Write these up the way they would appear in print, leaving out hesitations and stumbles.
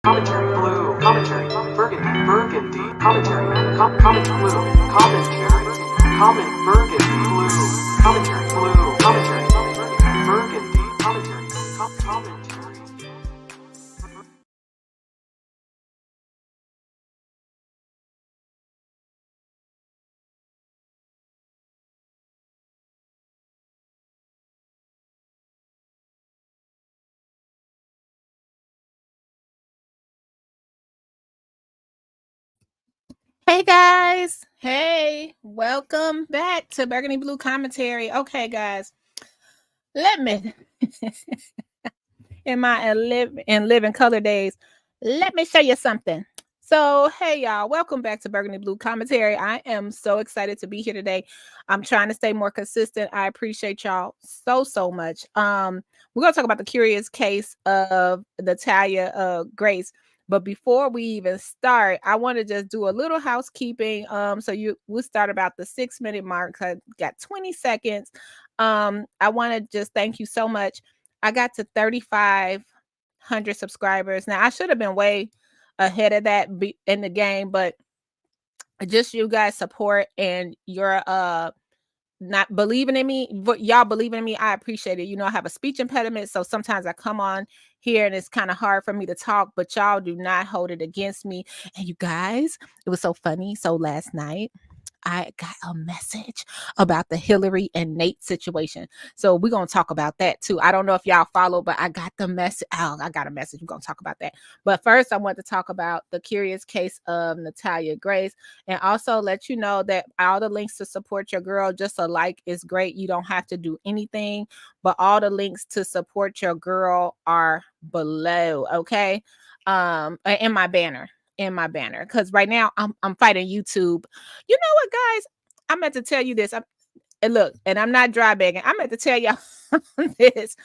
commentary, blue, commentary, burgundy, commentary, comment blue, commentary, comment burgundy, blue, commentary, burgundy, commentary, commentary. Hey guys, hey, welcome back to Burgundy Blue Commentary. Okay, guys, let me in my living color days, let me show you something. So, hey y'all, welcome back to Burgundy Blue Commentary. I am so excited to be here today. I'm trying to stay more consistent. I appreciate y'all so much. We're gonna talk about the curious case of Natalia Grace. But before we even start, I want to just do a little housekeeping. So we'll start about the 6-minute mark. I got 20 seconds. I want to just thank you so much. I got to 3,500 subscribers. Now I should have been way ahead of that in the game, but just you guys support and your not believing in me, but y'all believing in me, I appreciate it. You know, I have a speech impediment, so sometimes I come on here and it's kind of hard for me to talk, but y'all do not hold it against me. And you guys, it was so funny. So last night I got a message about the Hillary and Nate situation. So we're going to talk about that too. I don't know if y'all follow, but I got the message. Oh, I got a message. We're going to talk about that. But first, I want to talk about the curious case of Natalia Grace, and also let you know that all the links to support your girl, just a like is great. You don't have to do anything, but all the links to support your girl are below. Okay. In my banner. Because right now I'm fighting YouTube. You know what, guys? I meant to tell you this. And look, and I'm not dry begging. I meant to tell y'all this.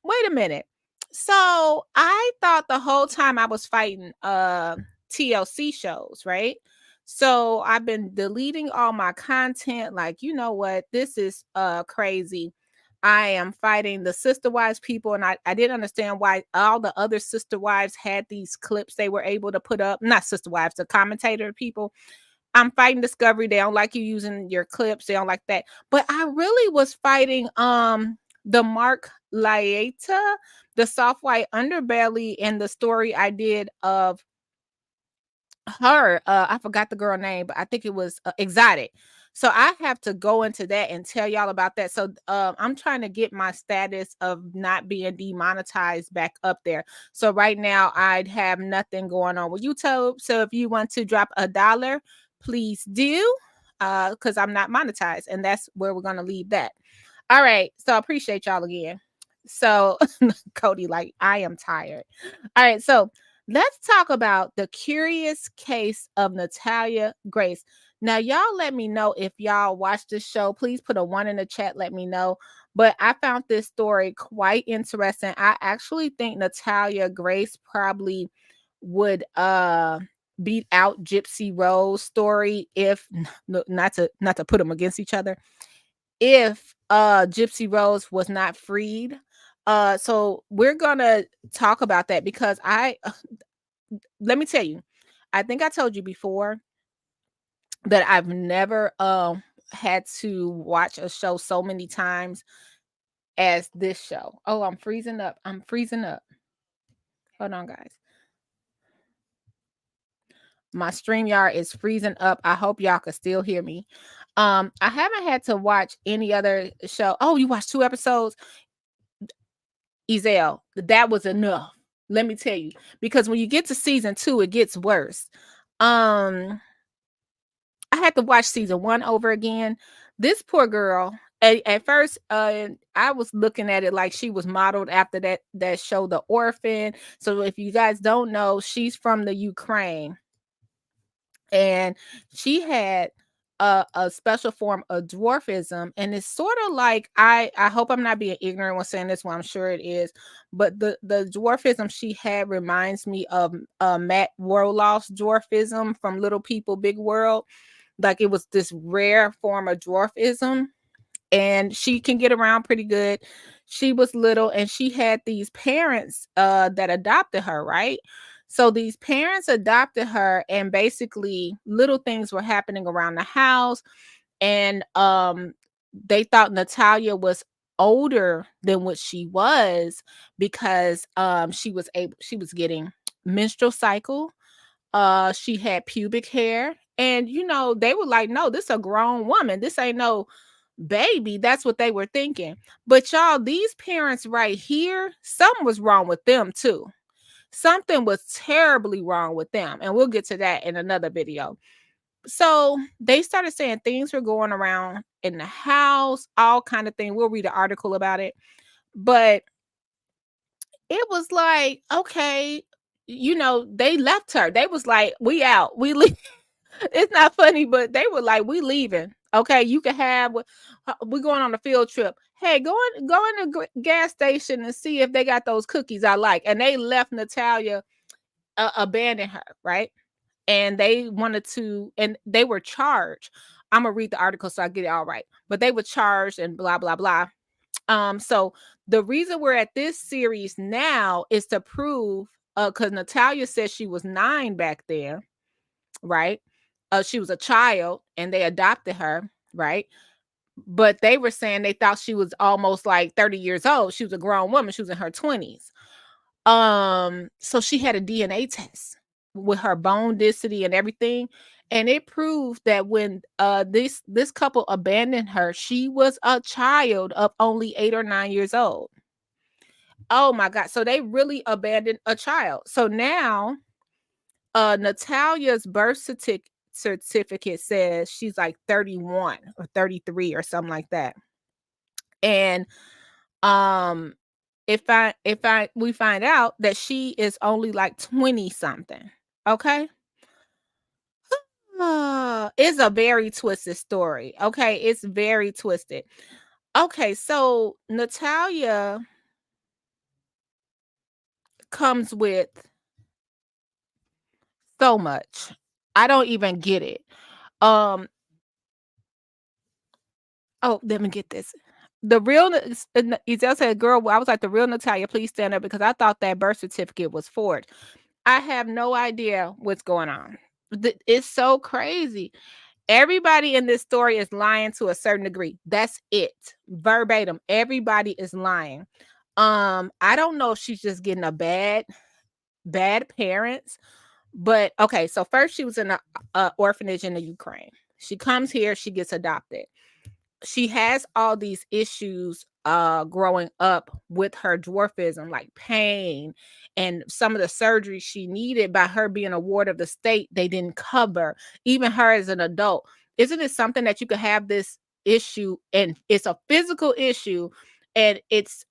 Wait a minute. So I thought the whole time I was fighting TLC shows, right? So I've been deleting all my content. Like, you know what? This is crazy. I am fighting the Sister Wives people, and I didn't understand why all the other Sister Wives had these clips they were able to put up. Not Sister Wives, the commentator people. I'm fighting Discovery. They don't like you using your clips. They don't like that. But I really was fighting the Mark Laeta, the soft white underbelly, and the story I did of her. I forgot the girl name, but I think it was Exotic. So I have to go into that and tell y'all about that. So I'm trying to get my status of not being demonetized back up there. So right now I have nothing going on with YouTube. So if you want to drop $1, please do, because I'm not monetized, and that's where we're gonna leave that. All right. So I appreciate y'all again. So Cody, like, I am tired. All right. So let's talk about the curious case of Natalia Grace. Now, y'all let me know if y'all watch this show. Please put a 1 in the chat. Let me know. But I found this story quite interesting. I actually think Natalia Grace probably would beat out Gypsy Rose's story if not to put them against each other. If Gypsy Rose was not freed. So we're gonna talk about that because let me tell you, I think I told you before that I've never had to watch a show so many times as this show. Oh, I'm freezing up. Hold on, guys. My StreamYard is freezing up. I hope y'all can still hear me. I haven't had to watch any other show. Oh, you watched 2 episodes? Ezel, that was enough. Let me tell you, because when you get to season 2, it gets worse. I had to watch season 1 over again. This poor girl, at first, I was looking at it like she was modeled after that show, The Orphan. So if you guys don't know, she's from the Ukraine, and she had a special form of dwarfism, and it's sort of like I hope I'm not being ignorant when saying this one. I'm sure it is, but the dwarfism she had reminds me of Matt Warloff's dwarfism from Little People Big World. Like, it was this rare form of dwarfism, and she can get around pretty good. She was little, and she had these parents that adopted her, right? So these parents adopted her, and basically little things were happening around the house. And they thought Natalia was older than what she was, because she was getting menstrual cycle. She had pubic hair, and they were like, no, this a grown woman, this ain't no baby. That's what they were thinking. But y'all, these parents right here, something was wrong with them too. Something was terribly wrong with them, and we'll get to that in another video. So they started saying things were going around in the house, all kind of thing. We'll read an article about it. But it was like, okay, they left her. They was like, we out, we leave. It's not funny, but they were like, we leaving. Okay, you can have, we're going on a field trip. Hey, go in the gas station and see if they got those cookies I like. And they left Natalia, abandoned her, right? And they wanted to, and they were charged. I'm gonna read the article so I get it all right. But they were charged and blah blah blah. So the reason we're at this series now is to prove, because Natalia said she was 9 back then, right? She was a child and they adopted her, right? But they were saying they thought she was almost like 30 years old. She was a grown woman. She was in her 20s. So she had a DNA test with her bone density and everything, and it proved that when this couple abandoned her, she was a child of only 8 or 9 years old. Oh my God. So they really abandoned a child. So now Natalia's birth certificate says she's like 31 or 33 or something like that. And if we find out that she is only like 20 something. Okay. It's a very twisted story. Okay, it's very twisted. Okay, so Natalia comes with so much. I don't even get it. Oh, let me get this. The real Ezel said, girl, I was like, the real Natalia, please stand up, because I thought that birth certificate was forged. I have no idea what's going on. It's so crazy. Everybody in this story is lying to a certain degree. That's it. Verbatim. Everybody is lying. I don't know if she's just getting a bad parents. But okay, so first she was in a orphanage in the Ukraine. She comes here, she gets adopted. She has all these issues growing up with her dwarfism, like pain, and some of the surgery she needed. By her being a ward of the state, they didn't cover even her as an adult. Isn't it something that you could have this issue, and it's a physical issue, and it's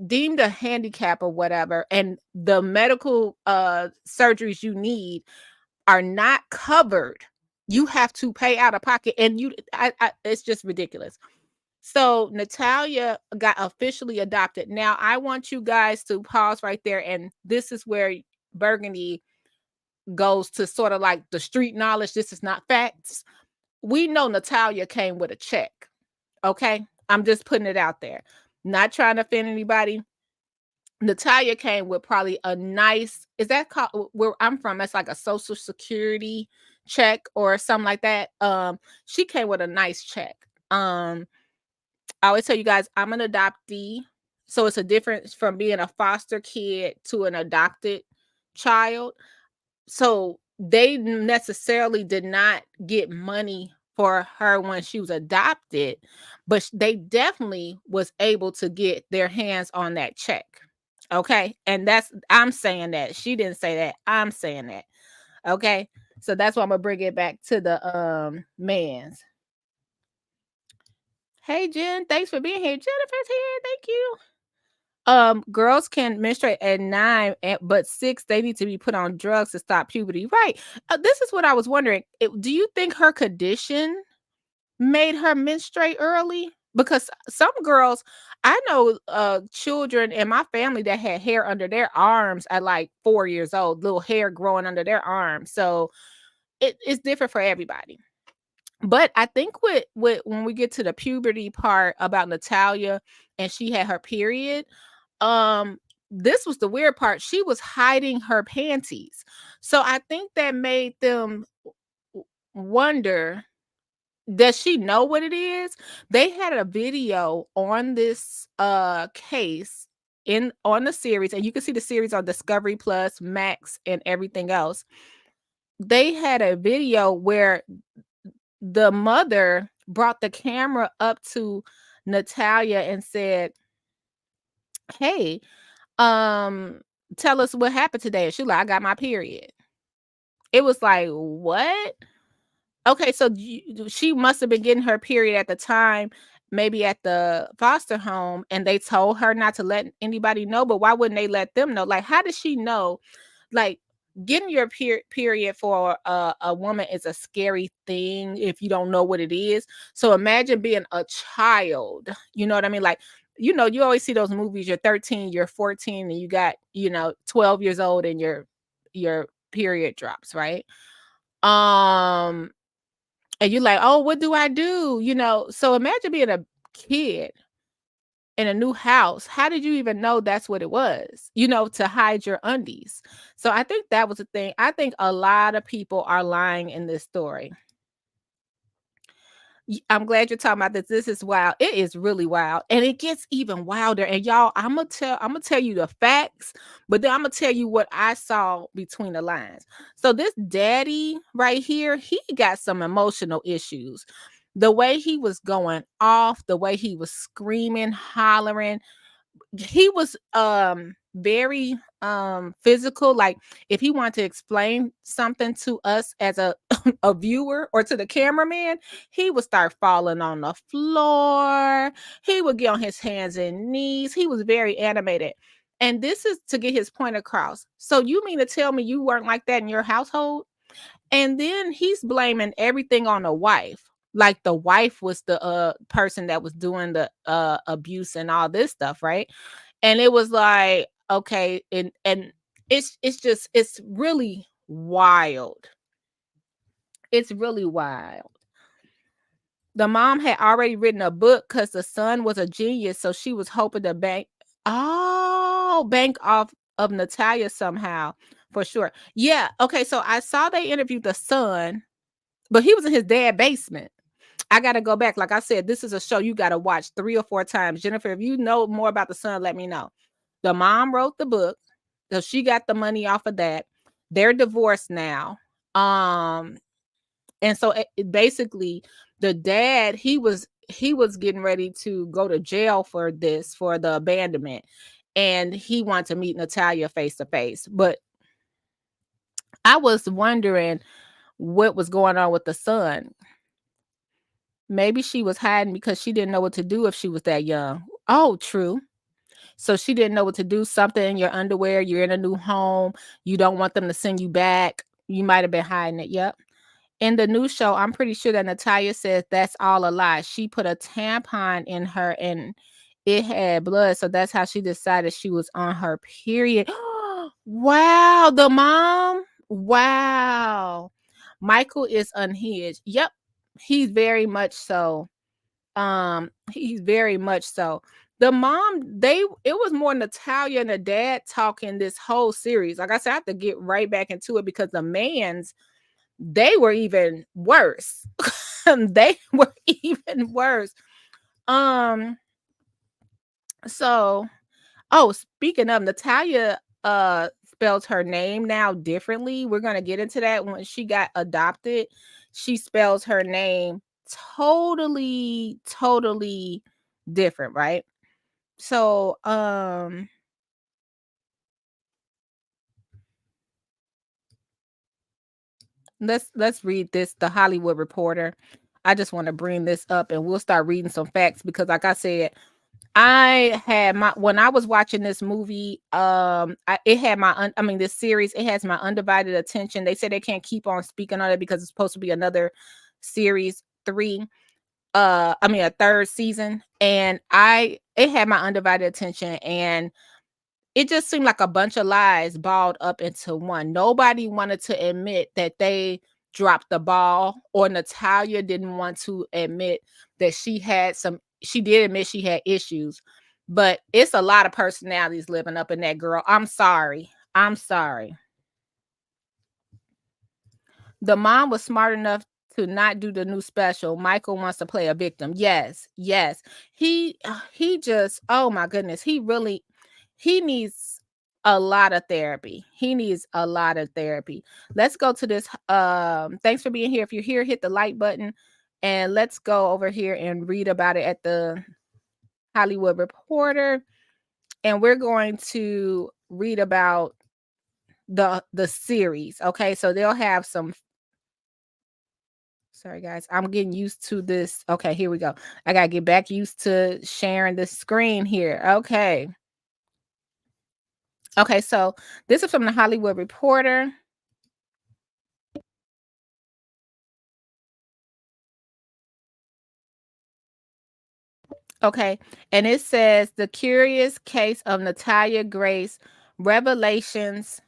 deemed a handicap or whatever, and the medical surgeries you need are not covered? You have to pay out of pocket, and it's just ridiculous. So Natalia got officially adopted. Now I want you guys to pause right there, and this is where Burgundy goes to sort of like the street knowledge. This is not facts. We know Natalia came with a check. Okay, I'm just putting it out there, not trying to offend anybody. Natalia came with probably a nice, is that called, where I'm from, that's like a social security check or something like that. She came with a nice check. I always tell you guys, I'm an adoptee, so it's a difference from being a foster kid to an adopted child. So they necessarily did not get money for her when she was adopted, but they definitely was able to get their hands on that check. Okay. And I'm saying that. She didn't say that. I'm saying that. Okay. So that's why I'm gonna bring it back to the Mans. Hey Jen, thanks for being here. Jennifer's here. Thank you. Girls can menstruate at 9, but 6 they need to be put on drugs to stop puberty. Right. This is what I was wondering. Do you think her condition made her menstruate early? Because some girls, I know children in my family that had hair under their arms at like 4 years old, little hair growing under their arms. So it's different for everybody. But I think with when we get to the puberty part about Natalia, and she had her period, this was the weird part. She was hiding her panties. So I think that made them wonder, does she know what it is? They had a video on this case in on the series, and you can see the series on Discovery Plus, Max, and everything else. They had a video where the mother brought the camera up to Natalia and said, "Hey, tell us what happened today." And she like, "I got my period." It was like, what? Okay, so she must have been getting her period at the time, maybe at the foster home, and they told her not to let anybody know. But why wouldn't they let them know? Like, how does she know? Like, getting your period for a woman is a scary thing if you don't know what it is. So imagine being a child. You know what I mean? Like, you know, you always see those movies. You're 13, you're 14, and you got 12 years old, and your period drops, right? Um and you're like, oh, what do I do? So imagine being a kid in a new house. How did you even know that's what it was, to hide your undies? So I think that was the thing. I think a lot of people are lying in this story. I'm glad you're talking about this. This is wild. It is really wild. And it gets even wilder. And y'all, I'm gonna tell you the facts, but then I'm gonna tell you what I saw between the lines. So this daddy right here, he got some emotional issues. The way he was going off, the way he was screaming, hollering, he was very physical. Like, if he wanted to explain something to us as a a viewer or to the cameraman, he would start falling on the floor. He would get on his hands and knees. He was very animated, and this is to get his point across. So you mean to tell me you weren't like that in your household? And then he's blaming everything on the wife. Like the wife was the person that was doing the abuse and all this stuff, right? And it was like, okay, and it's really wild. It's really wild. The mom had already written a book because the son was a genius, so she was hoping to bank off of Natalia somehow, for sure. Yeah, okay, so I saw they interviewed the son, but he was in his dad's basement. I gotta go back. Like I said, this is a show you gotta watch 3 or 4 times. Jennifer, if you know more about the son, let me know. The mom wrote the book, so she got the money off of that. They're divorced now. And so basically, the dad, he was getting ready to go to jail for the abandonment, and he wanted to meet Natalia face to face. But I was wondering what was going on with the son. Maybe she was hiding because she didn't know what to do if she was that young. Oh, true. So she didn't know what to do. Something in your underwear. You're in a new home. You don't want them to send you back. You might have been hiding it. Yep. In the new show, I'm pretty sure that Natalia says that's all a lie. She put a tampon in her and it had blood. So that's how she decided she was on her period. Wow. The mom. Wow. Michael is unhinged. Yep. He's very much so. He's very much so. The mom, it was more Natalia and the dad talking this whole series. Like I said, I have to get right back into it because the Mans, they were even worse. They were even worse. So, oh, speaking of, Natalia spells her name now differently. We're gonna get into that. When she got adopted, she spells her name totally different, right? So let's read this. The Hollywood Reporter. I just want to bring this up and we'll start reading some facts because, like I said, I had when I was watching this movie, it had this series, it has my undivided attention. They said they can't keep on speaking on it because it's supposed to be another series 3, a third season, and it had my undivided attention, and it just seemed like a bunch of lies balled up into one. Nobody wanted to admit that they dropped the ball, or Natalia didn't want to admit that she did admit she had issues. But it's a lot of personalities living up in that girl. I'm sorry. The mom was smart enough to not do the new special. Michael wants to play a victim. Yes. He just, oh my goodness, he needs a lot of therapy. Let's go to this. Thanks for being here. If you're here, hit the like button and let's go over here and read about it at the Hollywood Reporter. And we're going to read about the series. Okay, so they'll have some. Sorry guys, I'm getting used to this. Okay, here we go. I gotta get back used to sharing the screen here. Okay, so this is from the Hollywood Reporter. Okay, and it says the curious case of Natalia Grace, revelations,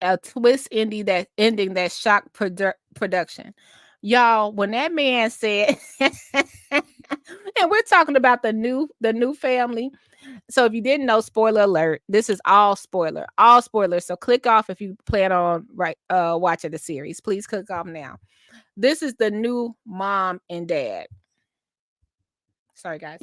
a twist ending that shocked production. Y'all, when that man said, and we're talking about the new family. So if you didn't know, spoiler alert, this is all spoiler. So click off if you plan on watching the series. Please click off now. This is the new mom and dad. Sorry, guys.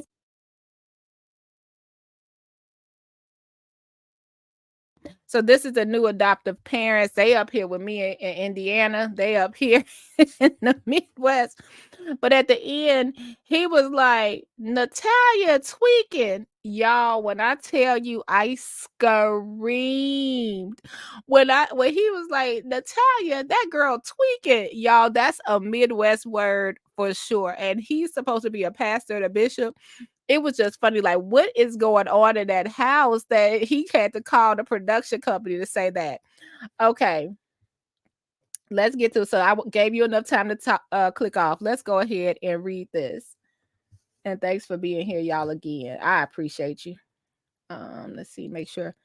So this is the new adoptive parents. They up here with me in Indiana. They up here in the Midwest. But at the end, he was like, Natalia tweaking. Y'all, when I tell you, I screamed. When he was like, Natalia, that girl tweaking. Y'all, that's a Midwest word for sure. And he's supposed to be a pastor and a bishop. It was just funny, like, what is going on in that house that he had to call the production company to say that? Okay, let's get to it. So I gave you enough time to click off. Let's go ahead and read this. And thanks for being here, y'all, again. I appreciate you. Let's see, make sure.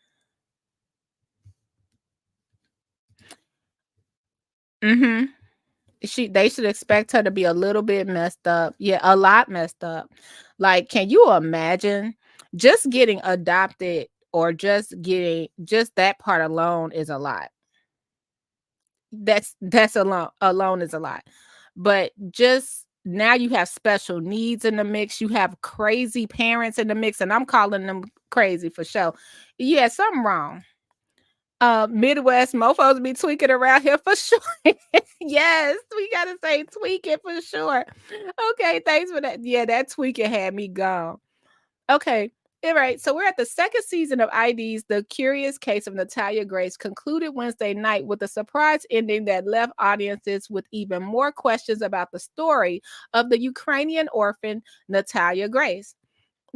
They should expect her to be a little bit messed up. Yeah, a lot messed up. Like, can you imagine just getting adopted or just that part alone is a lot. That's alone is a lot. But just now you have special needs in the mix. You have crazy parents in the mix, and I'm calling them crazy for sure. Yeah, something wrong. Midwest mofos be tweaking around here for sure. Yes, we gotta say tweaking for sure. Okay, thanks for that. Yeah, that tweaking had me gone. Okay. All right. So we're at the second season of ID's The Curious Case of Natalia Grace concluded Wednesday night with a surprise ending that left audiences with even more questions about the story of the Ukrainian orphan Natalia Grace.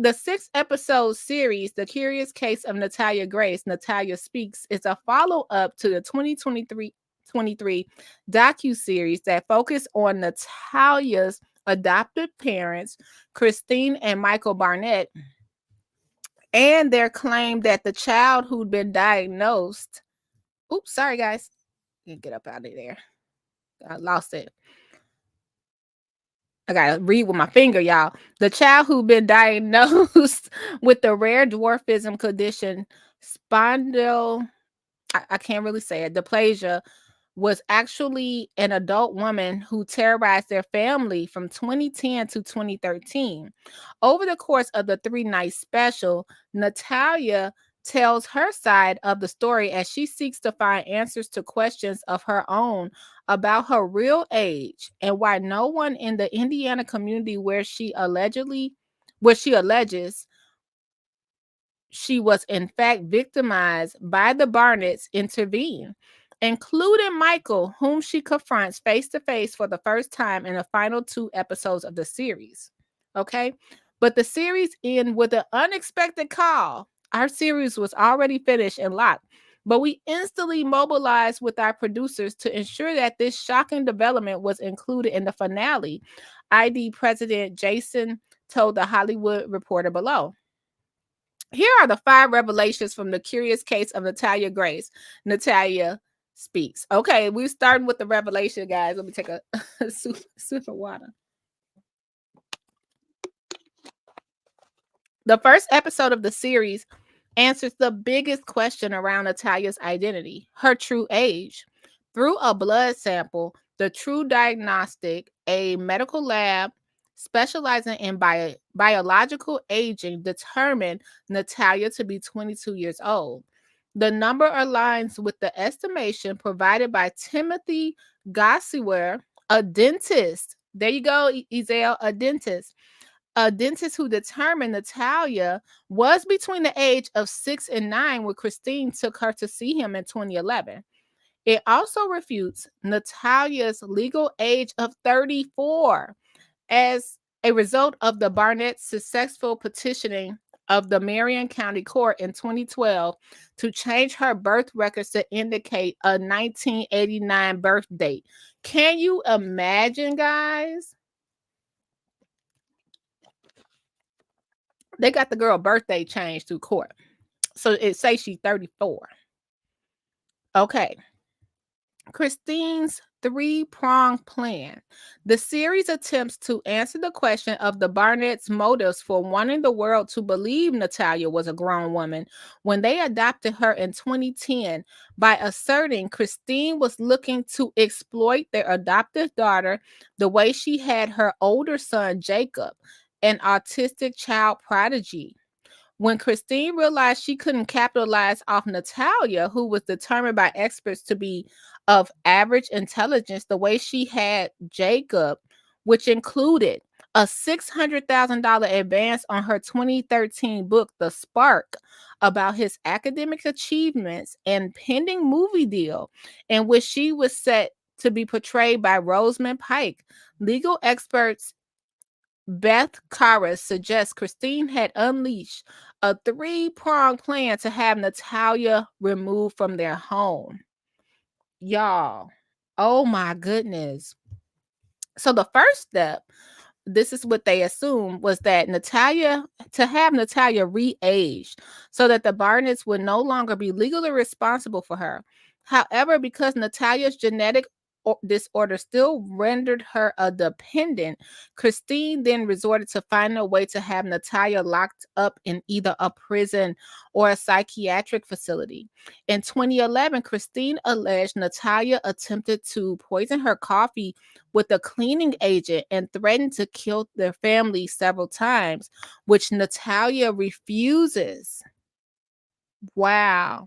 The 6-episode series, The Curious Case of Natalia Grace, Natalia Speaks, is a follow-up to the 2023 docu-series that focused on Natalia's adopted parents, Christine and Michael Barnett, and their claim that the child who'd been diagnosed. Oops, sorry, guys. Get up out of there. I lost it. I gotta read with my finger, y'all. The child who'd been diagnosed with the rare dwarfism condition, spondyle, I can't really say it, dysplasia, was actually an adult woman who terrorized their family from 2010 to 2013. Over the course of the 3-night special, Natalia tells her side of the story as she seeks to find answers to questions of her own about her real age and why no one in the Indiana community where she alleges she was in fact victimized by the Barnetts intervened, including Michael, whom she confronts face to face for the first time in the final 2 episodes of the series. Okay, but the series ends with an unexpected call. Our series was already finished and locked, but we instantly mobilized with our producers to ensure that this shocking development was included in the finale. ID President Jason told the Hollywood Reporter below. Here are the 5 revelations from The Curious Case of Natalia Grace. Natalia Speaks. Okay, we're starting with the revelation, guys. Let me take a sip of water. The first episode of the series answers the biggest question around Natalyah's identity, her true age. Through a blood sample, the True Diagnostic, a medical lab specializing in biological aging, determined Natalyah to be 22 years old. The number aligns with the estimation provided by Timothy Gossiwer, a dentist. There you go, Ezel, a dentist. A dentist who determined Natalyah was between the age of 6 and 9 when Christine took her to see him in 2011. It also refutes Natalyah's legal age of 34 as a result of the Barnett's successful petitioning of the Marion County Court in 2012 to change her birth records to indicate a 1989 birth date. Can you imagine, guys? They got the girl birthday changed through court. So it says she's 34. Okay. Christine's three-pronged plan. The series attempts to answer the question of the Barnett's motives for wanting the world to believe Natalyah was a grown woman when they adopted her in 2010 by asserting Christine was looking to exploit their adopted daughter the way she had her older son, Jacob, an autistic child prodigy. When Christine realized she couldn't capitalize off Natalyah, who was determined by experts to be of average intelligence, the way she had Jacob, which included a $600,000 advance on her 2013 book, The Spark, about his academic achievements and pending movie deal, in which she was set to be portrayed by Rosamund Pike. Legal experts Beth Karas suggests Christine had unleashed a three-pronged plan to have Natalyah removed from their home. Y'all, oh my goodness. So the first step, this is what they assumed, was that Natalyah re-aged so that the Barnetts would no longer be legally responsible for her. However, because Natalyah's genetic disorder still rendered her a dependent, Christine then resorted to finding a way to have Natalyah locked up in either a prison or a psychiatric facility. In 2011, Christine alleged Natalyah attempted to poison her coffee with a cleaning agent and threatened to kill their family several times, which Natalyah refuses. Wow.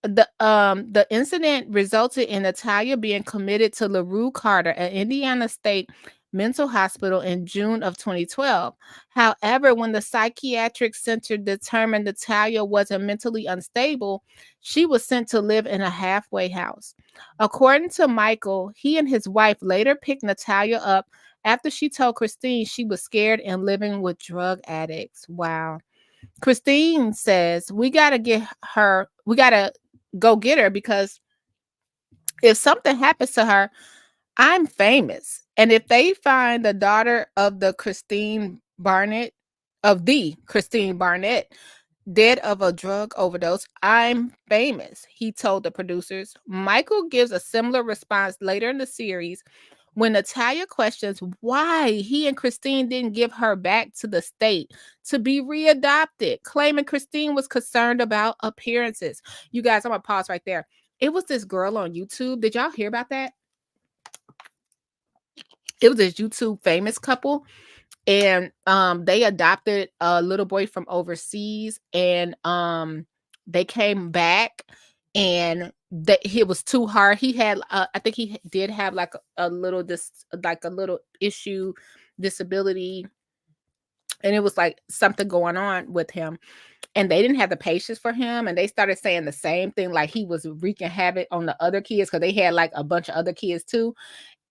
The incident resulted in Natalyah being committed to LaRue Carter, an Indiana State mental hospital, in June of 2012. However, when the psychiatric center determined Natalyah wasn't mentally unstable, she was sent to live in a halfway house. According to Michael, he and his wife later picked Natalyah up after she told Christine she was scared and living with drug addicts. Wow. Christine says, we got to go get her, because if something happens to her, I'm famous. And if they find the daughter of the Christine Barnett, dead of a drug overdose, I'm famous, he told the producers. Michael gives a similar response later in the series when Natalyah questions why he and Christine didn't give her back to the state to be readopted, claiming Christine was concerned about appearances. You guys, I'm going to pause right there. It was this girl on YouTube. Did y'all hear about that? It was this YouTube famous couple, and they adopted a little boy from overseas, and they came back, and it was too hard. He had I think he did have like a little issue, disability, and it was like something going on with him, and they didn't have the patience for him, and they started saying the same thing, like he was wreaking havoc on the other kids, because they had like a bunch of other kids too,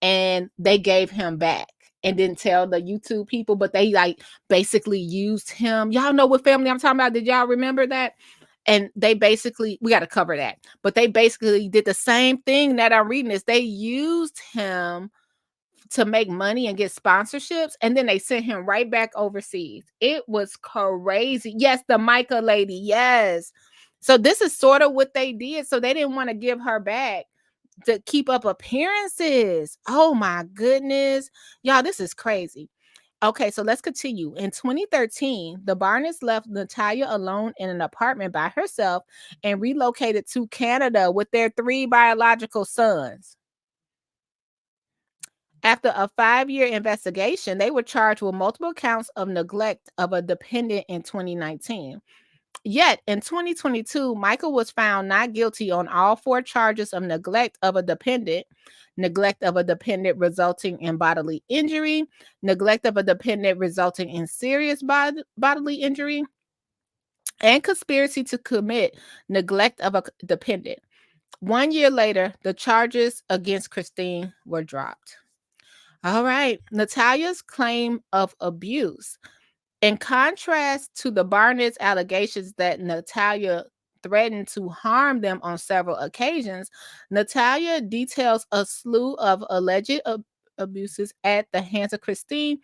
and they gave him back and didn't tell the YouTube people, but they like basically used him. Y'all know what family I'm talking about? Did y'all remember that? And they basically, we got to cover that, but they basically did the same thing that I'm reading is they used him to make money and get sponsorships, and then they sent him right back overseas. It was crazy. Yes, the Micah lady. Yes. So this is sort of what they did. So they didn't want to give her back to keep up appearances. Oh my goodness. Y'all, this is crazy. Okay, so let's continue. In 2013, the Barnes left Natalia alone in an apartment by herself and relocated to Canada with their 3 biological sons. After a 5-year investigation, they were charged with multiple counts of neglect of a dependent in 2019. Yet in 2022, Michael was found not guilty on all 4 charges of neglect of a dependent resulting in bodily injury, neglect of a dependent resulting in serious bodily injury, and conspiracy to commit neglect of a dependent. 1 year later, the charges against Christine were dropped. All right, Natalia's claim of abuse. In contrast to the Barnett's allegations that Natalia threatened to harm them on several occasions, Natalia details a slew of alleged abuses at the hands of Christine,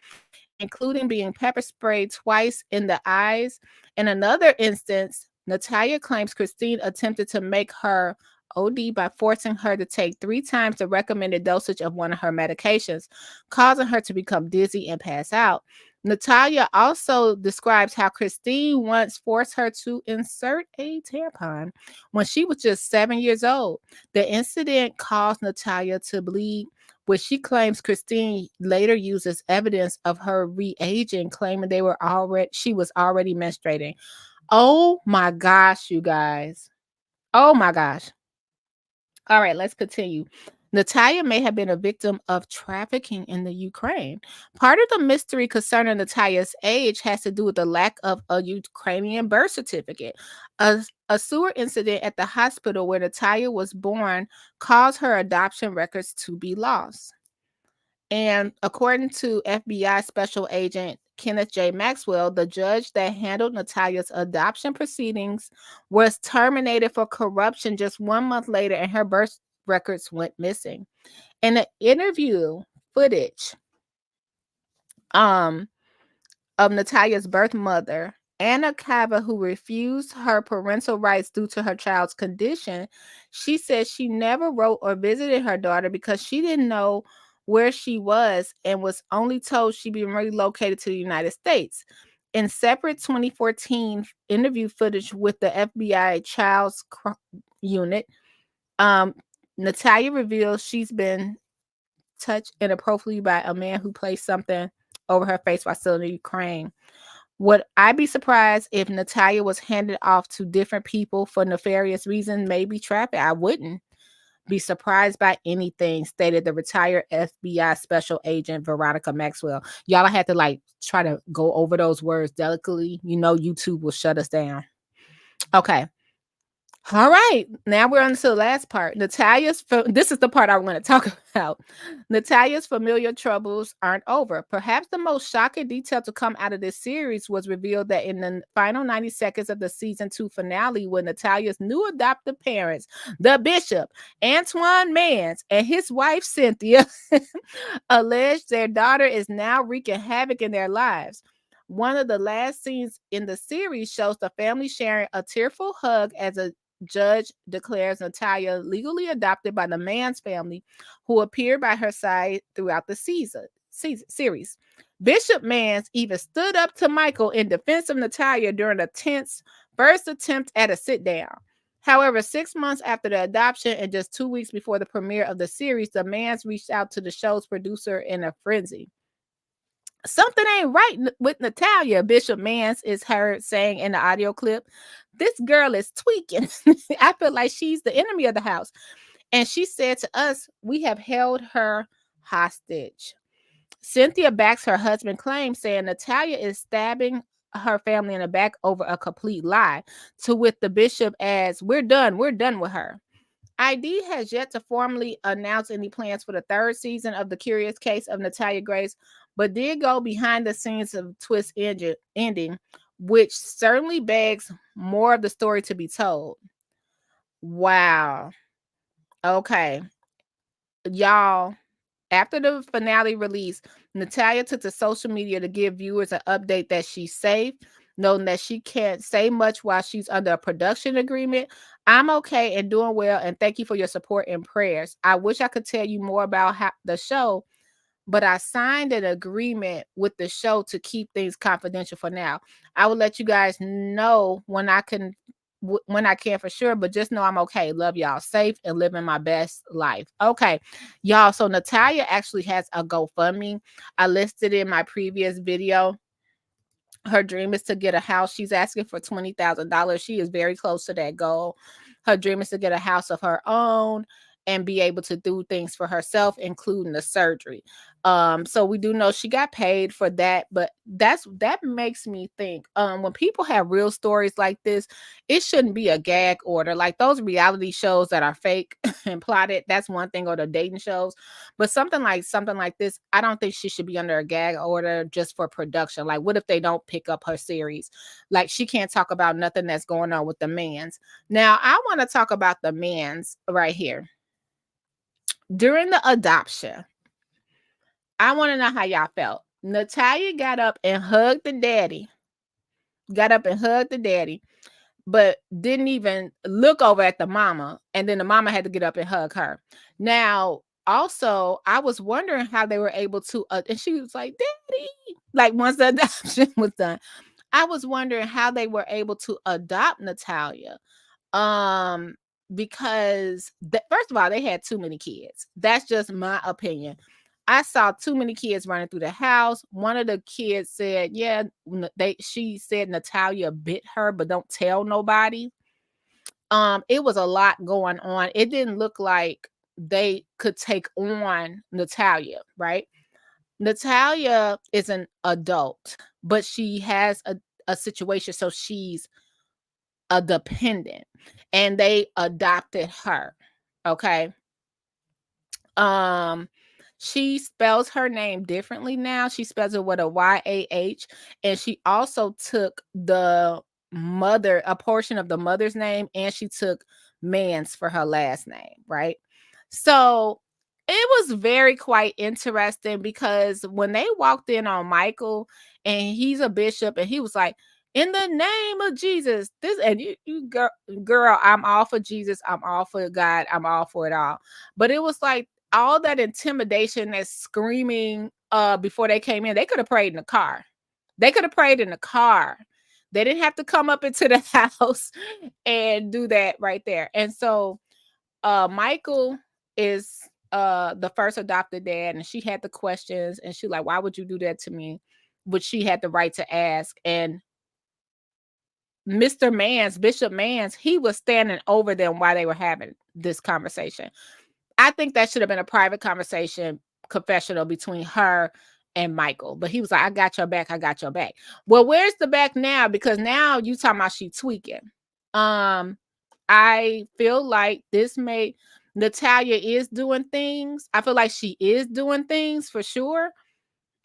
including being pepper sprayed twice in the eyes. In another instance, Natalia claims Christine attempted to make her OD by forcing her to take 3 times the recommended dosage of one of her medications, causing her to become dizzy and pass out. Natalia also describes how Christine once forced her to insert a tampon when she was just 7 years old. The incident caused Natalia to bleed, which she claims Christine later used as evidence of her re-aging, claiming she was already menstruating. Oh my gosh, you guys. Oh my gosh. All right, let's continue. Natalia may have been a victim of trafficking in the Ukraine. Part of the mystery concerning Natalia's age has to do with the lack of a Ukrainian birth certificate. A sewer incident at the hospital where Natalia was born caused her adoption records to be lost. And according to FBI Special Agent Kenneth J. Maxwell, the judge that handled Natalia's adoption proceedings was terminated for corruption just 1 month later, and her birth records went missing. In the interview footage of Natalia's birth mother, Anna Kava, who refused her parental rights due to her child's condition, she said she never wrote or visited her daughter because she didn't know where she was and was only told she'd been relocated to the United States. In separate 2014 interview footage with the FBI Child's Unit, Natalia reveals she's been touched inappropriately by a man who placed something over her face while still in the Ukraine. Would I be surprised if Natalia was handed off to different people for nefarious reasons, maybe traffic? I wouldn't be surprised by anything, stated the retired FBI Special Agent Veronica Maxwell. Y'all had to try to go over those words delicately. YouTube will shut us down. Okay. All right, now we're on to the last part. This is the part I want to talk about. Natalia's familiar troubles aren't over. Perhaps the most shocking detail to come out of this series was revealed that in the final 90 seconds of the season 2 finale, when Natalia's new adoptive parents, the Bishop, Antwon Mans, and his wife, Cynthia, alleged their daughter is now wreaking havoc in their lives. One of the last scenes in the series shows the family sharing a tearful hug as a judge declares Natalia legally adopted by the Mans family, who appeared by her side throughout the series. Bishop Mans even stood up to Michael in defense of Natalia during a tense first attempt at a sit-down. However, 6 months after the adoption and just 2 weeks before the premiere of the series, the Mans reached out to the show's producer in a frenzy. Something ain't right with Natalia, Bishop Mans is heard saying in the audio clip. This girl is tweaking. I feel like she's the enemy of the house. And she said to us, we have held her hostage. Cynthia backs her husband's claim, saying Natalia is stabbing her family in the back over a complete lie, to with the bishop as, we're done with her. ID has yet to formally announce any plans for the 3rd season of The Curious Case of Natalia Grace, but did go behind the scenes of twist ending, which certainly begs more of the story to be told. Wow. Okay. Y'all, after the finale release, Natalia took to social media to give viewers an update that she's safe, knowing that she can't say much while she's under a production agreement. I'm okay and doing well, and thank you for your support and prayers. I wish I could tell you more about the show, but I signed an agreement with the show to keep things confidential for now. I will let you guys know when I can for sure, but just know I'm okay. Love y'all, safe and living my best life. Okay, y'all. So Natalia actually has a GoFundMe. I listed in my previous video. Her dream is to get a house. She's asking for $20,000. She is very close to that goal. Her dream is to get a house of her own and be able to do things for herself, including the surgery. So we do know she got paid for that, but that makes me think, when people have real stories like this, it shouldn't be a gag order. Like those reality shows that are fake and plotted, that's one thing, or the dating shows. But something like this, I don't think she should be under a gag order just for production. Like, what if they don't pick up her series? Like, she can't talk about nothing that's going on with the Mans. Now, I want to talk about the Mans right here. During the adoption, I want to know how y'all felt. Natalia got up and hugged the daddy. But didn't even look over at the mama. And then the mama had to get up and hug her. Now, also, I was wondering how they were able to, and she was like, Daddy, like once the adoption was done. I was wondering how they were able to adopt Natalia. Because first of all, they had too many kids. That's just my opinion. I saw too many kids running through the house. One of the kids said, yeah, she said Natalia bit her, but don't tell nobody. It was a lot going on. It didn't look like they could take on Natalia, right? Natalia is an adult, but she has a situation, so she's a dependent, and they adopted her. Okay. She spells her name differently now. She spells it with a YAH, and she also took a portion of the mother's name, and she took Mans for her last name, right? So it was very quite interesting, because when they walked in on Michael, and he's a bishop, and he was like, in the name of Jesus, this, and you girl, I'm all for Jesus, I'm all for God, I'm all for it all. But it was like all that intimidation, that screaming before they came in. They could have prayed in the car. They didn't have to come up into the house and do that right there. And so Michael is the first adopted dad, and she had the questions, and she like, why would you do that to me? Which she had the right to ask. And Mr. Mans, Bishop Mans, he was standing over them while they were having this conversation. I think that should have been a private conversation, confessional between her and Michael. But he was like, I got your back. I got your back. Well, where's the back now? Because now you talking about she tweaking. I feel like Natalia is doing things. I feel like she is doing things for sure.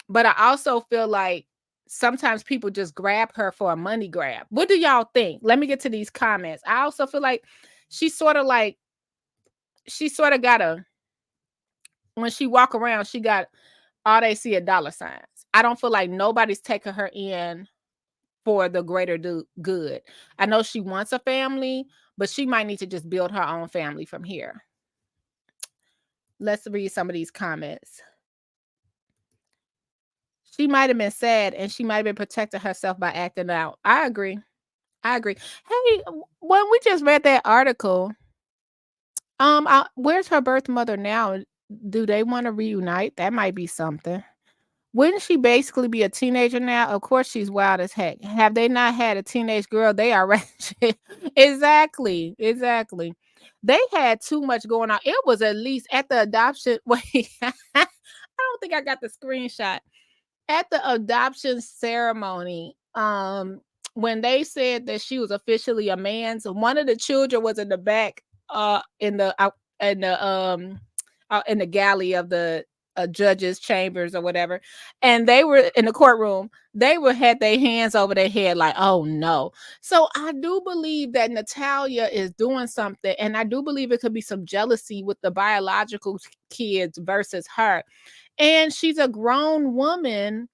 But I also feel like sometimes people just grab her for a money grab. What do y'all think? Let me get to these comments. I also feel like she sort of got when she walk around, she got all they see are dollar signs. I don't feel like nobody's taking her in for the greater good. I know she wants a family, but she might need to just build her own family from here. Let's read some of these comments. She might have been sad, and she might have been protecting herself by acting out. I agree. Hey, when we just read that article, where's her birth mother now? Do they want to reunite? That might be something. Wouldn't she basically be a teenager now? Of course, she's wild as heck. Have they not had a teenage girl? They are ratchet. Exactly. They had too much going on. It was at least at the adoption. Wait, I don't think I got the screenshot. At the adoption ceremony, when they said that she was officially a man, so one of the children was in the back, in the galley of the judges' chambers or whatever, and they were in the courtroom. They had their hands over their head, like, oh no. So I do believe that Natalia is doing something, and I do believe it could be some jealousy with the biological kids versus her. And she's a grown woman,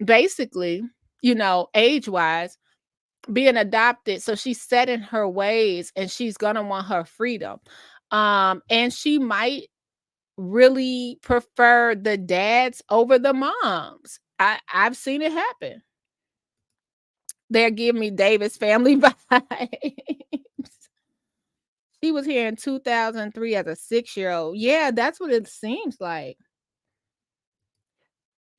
basically, age-wise, being adopted. So she's set in her ways, and she's gonna want her freedom. And she might really prefer the dads over the moms. I've seen it happen. They're giving me Davis family vibes. She was here in 2003 as a 6-year-old. Yeah, that's what it seems like.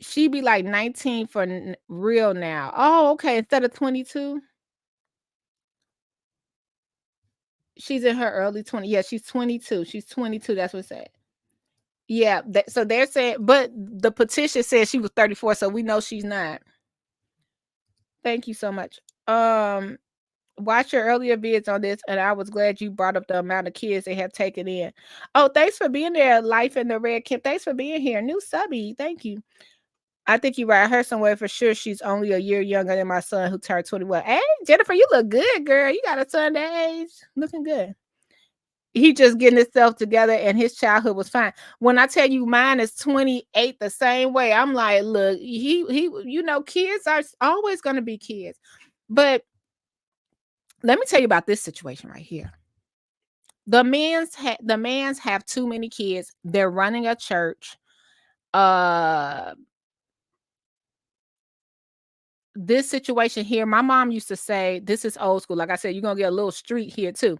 She be like 19 for real now. Oh, okay. Instead of 22, she's in her early 20s. Yeah, she's 22. She's 22. That's what it said. Yeah. So they're saying, but the petition says she was 34, so we know she's not. Thank you so much. Watch your earlier vids on this, and I was glad you brought up the amount of kids they have taken in. Oh, thanks for being there, Life in the Red Kid. Thanks for being here. New subby. Thank you. I think you're right. I heard somewhere for sure she's only a year younger than my son who turned 21. Hey, Jennifer, you look good, girl. You got a son that age. Looking good. He just getting himself together and his childhood was fine. When I tell you mine is 28 the same way, I'm like, look, kids are always going to be kids. But let me tell you about this situation right here. The Mans have too many kids. They're running a church. This situation here, my mom used to say, this is old school. Like I said, you're going to get a little street here too.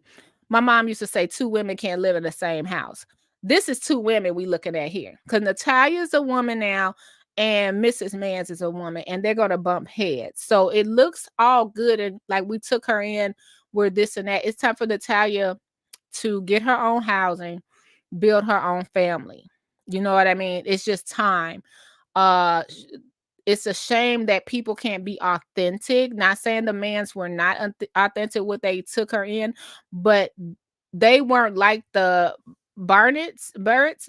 My mom used to say 2 women can't live in the same house. This is 2 women we looking at here. Because Natalia is a woman now and Mrs. Mans is a woman, and they're going to bump heads. So it looks all good. And like we took her in, we're this and that. It's time for Natalia to get her own housing, build her own family. You know what I mean? It's just time. It's a shame that people can't be authentic. Not saying the Mans were not authentic what they took her in, but they weren't like the Barnetts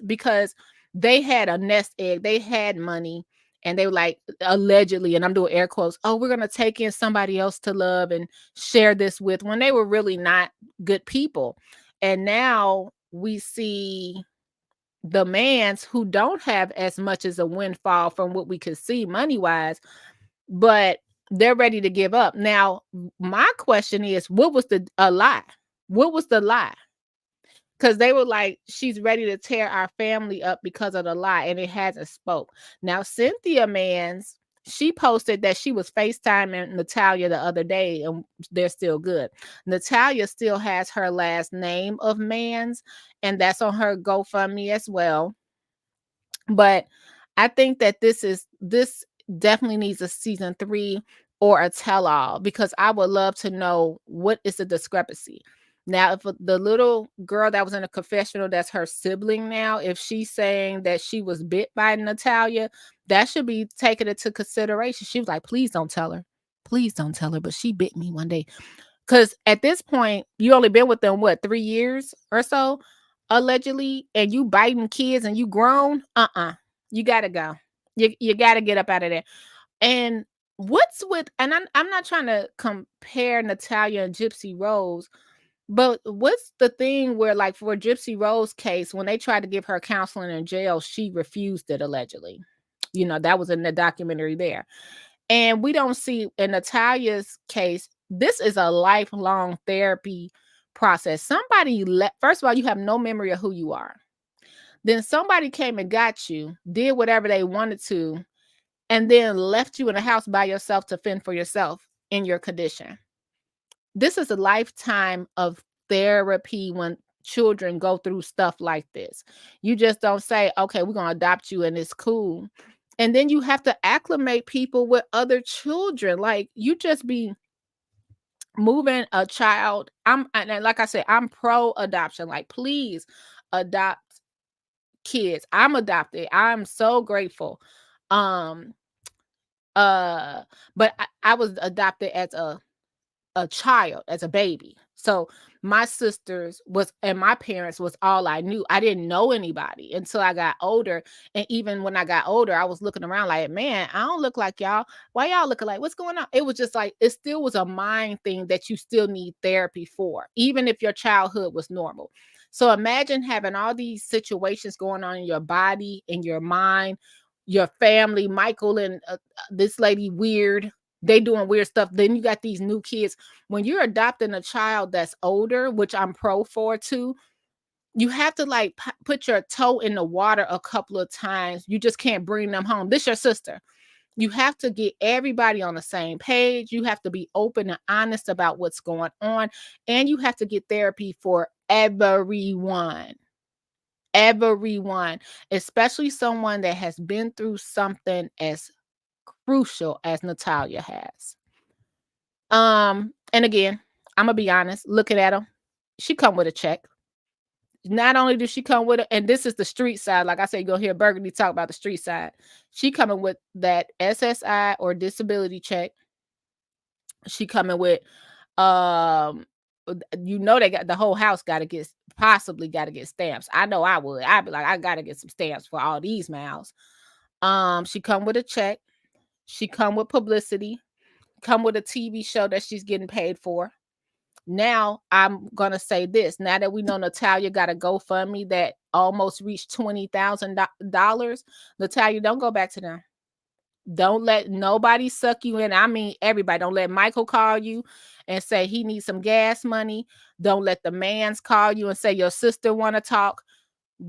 because they had a nest egg. They had money, and they were like, allegedly, and I'm doing air quotes, oh, we're going to take in somebody else to love and share this with, when they were really not good people. And now we see the Mans who don't have as much as a windfall from what we could see money wise, but they're ready to give up. Now, my question is, what was a lie? What was the lie? Because they were like, she's ready to tear our family up because of the lie, and it hasn't spoke. Now, Cynthia Mans, she posted that she was FaceTiming Natalia the other day, and they're still good. Natalia still has her last name of Mans, and that's on her GoFundMe as well. But I think that this definitely needs a season 3 or a tell-all, because I would love to know what is the discrepancy. Now, if the little girl that was in a confessional, that's her sibling now, if she's saying that she was bit by Natalia, that should be taken into consideration. She was like, please don't tell her. Please don't tell her, but she bit me one day. Because at this point, you only been with them, 3 years or so, allegedly, and you biting kids and you grown? You got to go. You got to get up out of there. And what's with, and I'm not trying to compare Natalia and Gypsy Rose, but what's the thing where, like, for Gypsy Rose case, when they tried to give her counseling in jail, she refused it, allegedly. That was in the documentary there. And we don't see in Natalia's case, this is a lifelong therapy process. Somebody first of all, you have no memory of who you are. Then somebody came and got you, did whatever they wanted to, and then left you in a house by yourself to fend for yourself in your condition. This is a lifetime of therapy when children go through stuff like this. You just don't say, okay, we're going to adopt you and it's cool. And then you have to acclimate people with other children. Like, you just be moving a child. And like I said, I'm pro adoption. Like, please adopt kids. I'm adopted. I'm so grateful. But I was adopted as a child, as a baby. So my sisters and my parents was all I knew. I didn't know anybody until I got older. And even when I got older, I was looking around like, man, I don't look like y'all. Why y'all looking like, what's going on? It was just like, it still was a mind thing that you still need therapy for, even if your childhood was normal. So imagine having all these situations going on in your body, in your mind, your family, Michael and this lady weird. They doing weird stuff. Then you got these new kids. When you're adopting a child that's older, which I'm pro for too, you have to like put your toe in the water a couple of times. You just can't bring them home. This your sister. You have to get everybody on the same page. You have to be open and honest about what's going on. And you have to get therapy for everyone. Everyone, especially someone that has been through something as crucial as Natalia has. And again, I'm gonna be honest, looking at him, she come with a check. Not only does she come with it, and this is the street side, like I said, you're gonna hear Burgundy talk about the street side. She coming with that SSI or disability check. She coming with they got the whole house got to get stamps. I know I would. I'd be like, I gotta get some stamps for all these mouths. She come with a check. She come with publicity. Come with a TV show that she's getting paid for. Now I'm gonna say this. Now that we know Natalia got a GoFundMe that almost reached $20,000, Natalia, don't go back to them. Don't let nobody suck you in. I mean, everybody. Don't let Michael call you and say he needs some gas money. Don't let the Mans call you and say your sister want to talk.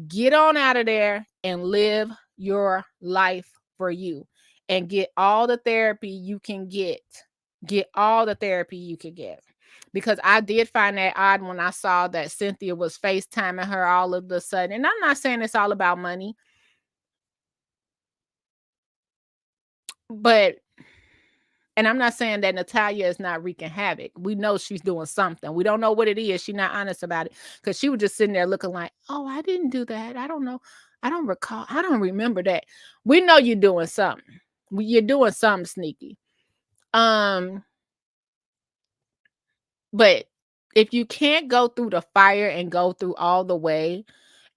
Get on out of there and live your life for you and get all the therapy you can get. Get all the therapy you can get. Because I did find that odd when I saw that Cynthia was FaceTiming her all of a sudden. And I'm not saying it's all about money. And I'm not saying that Natalia is not wreaking havoc. We know she's doing something. We don't know what it is. She's not honest about it because she was just sitting there looking like, oh, I didn't do that. I don't know. I don't recall. I don't remember that. We know you're doing something. You're doing something sneaky. But if you can't go through the fire and go through all the way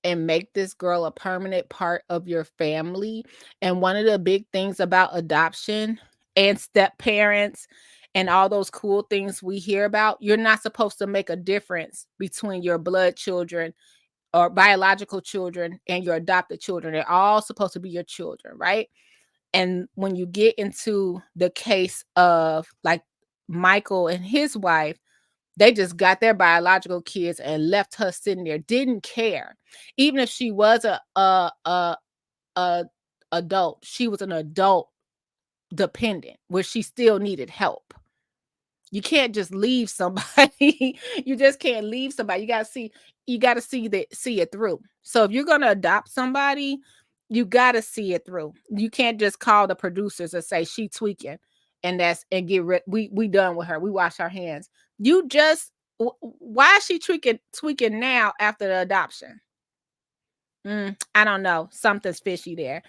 and make this girl a permanent part of your family, and one of the big things about adoption and step parents and all those cool things we hear about, you're not supposed to make a difference between your blood children or biological children and your adopted children. They're all supposed to be your children, right? And when you get into the case of like Michael and his wife, they just got their biological kids and left her sitting there, didn't care. Even if she was a adult, she was an adult dependent where she still needed help. You can't just leave somebody. You just can't leave somebody. You got to see it through. So if you're going to adopt somebody, you got to see it through. You can't just call the producers and say she tweaking and get rid. We done with her. We wash our hands. Why is she tweaking now after the adoption? I don't know. Something's fishy there.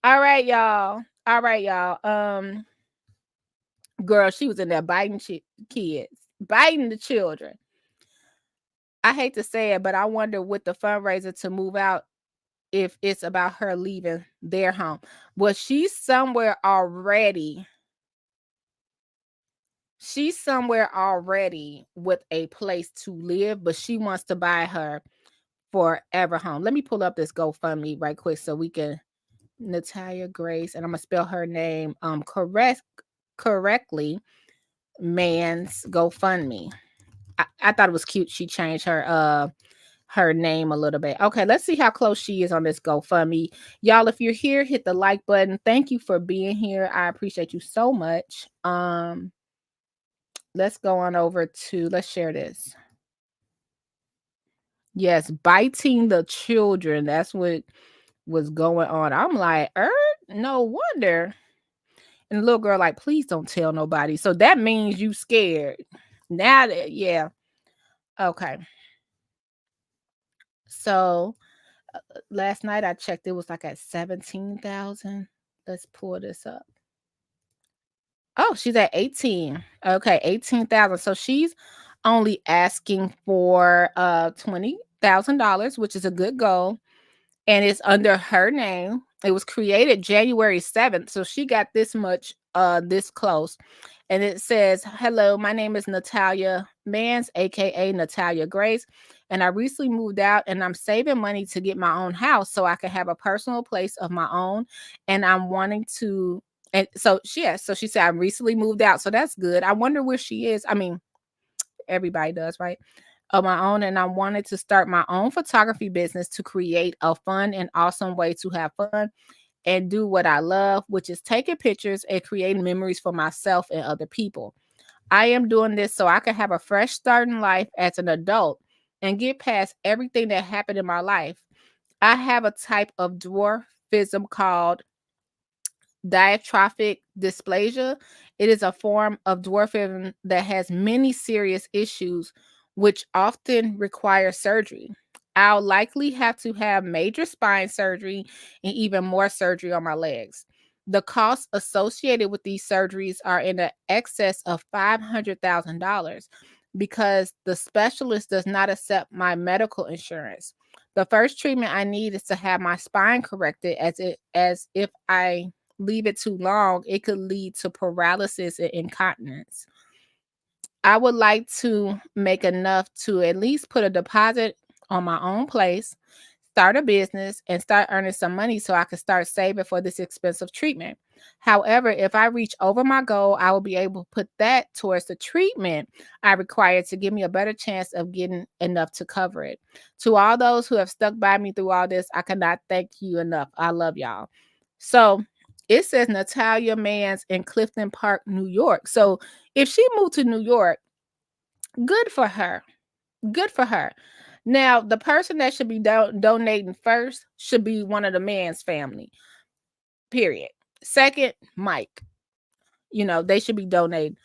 All right, y'all. Girl, she was in there biting kids, biting the children. I hate to say it, but I wonder with the fundraiser to move out if it's about her leaving their home. Well, she's somewhere already with a place to live, but she wants to buy her forever home. Let me pull up this GoFundMe right quick so we can Natalia Grace, and I'm gonna spell her name correctly. Mans GoFundMe. I thought it was cute. She changed her name a little bit. Okay, let's see how close she is on this GoFundMe. Y'all, if you're here, hit the like button. Thank you for being here. I appreciate you so much. Let's go on over to, let's share this. Yes, biting the children. That's what was going on. I'm like, no wonder. And the little girl like, please don't tell nobody. So that means you scared. Now that, yeah. Okay. So last night I checked, it was like at 17,000. Let's pull this up. Oh, she's at 18. Okay, 18,000. So she's only asking for $20,000, which is a good goal. And it's under her name. It was created January 7th. So she got this much this close. And it says, hello, my name is Natalia Mans, aka Natalia Grace. And I recently moved out and I'm saving money to get my own house so I can have a personal place of my own. And I'm wanting to, and so she said, I recently moved out. So that's good. I wonder where she is. I mean, everybody does, right? of my own, and I wanted to start my own photography business to create a fun and awesome way to have fun and do what I love, which is taking pictures and creating memories for myself and other people. I am doing this so I can have a fresh start in life as an adult and get past everything that happened in my life. I have a type of dwarfism called diatrophic dysplasia. It is a form of dwarfism that has many serious issues, which often require surgery. I'll likely have to have major spine surgery and even more surgery on my legs. The costs associated with these surgeries are in the excess of $500,000 because the specialist does not accept my medical insurance. The first treatment I need is to have my spine corrected, as if I leave it too long, it could lead to paralysis and incontinence. I would like to make enough to at least put a deposit on my own place, start a business, and start earning some money so I can start saving for this expensive treatment. However, if I reach over my goal, I will be able to put that towards the treatment I require to give me a better chance of getting enough to cover it. To all those who have stuck by me through all this, I cannot thank you enough. I love y'all. So it says Natalia Mans in Clifton Park, New York. So if she moved to New York, good for her. Good for her. Now, the person that should be donating first should be one of the man's family, period. Second, Mike. They should be donating.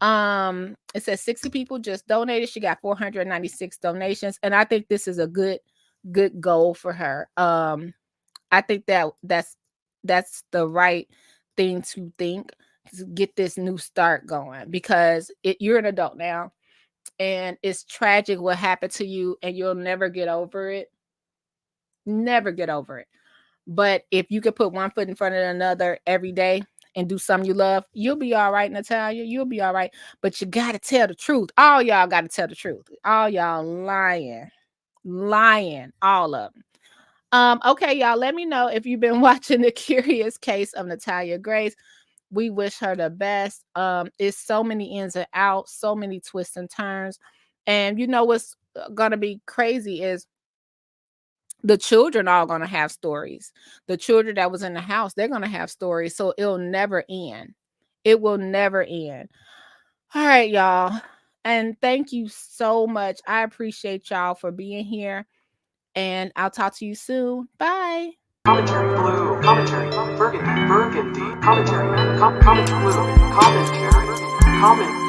It says 60 people just donated. She got 496 donations, and I think this is a good goal for her. I think that's the right thing to think, to get this new start going, because you're an adult now. And it's tragic what happened to you, and you'll never get over it. Never get over it. But if you could put one foot in front of another every day and do something you love, you'll be all right, Natalia. You'll be all right. But you got to tell the truth. All y'all got to tell the truth. All y'all lying. All of them. Okay, y'all, let me know if you've been watching The Curious Case of Natalia Grace. We wish her the best. It's so many ins and outs, so many twists and turns. And what's gonna be crazy is the children are gonna have stories. The children that was in the house, they're gonna have stories. So it'll never end. It will never end. All right, y'all. And thank you so much. I appreciate y'all for being here. And I'll talk to you soon. Bye. Commentary blue, commentary burgundy, commentary, comment blue, commentary, comment.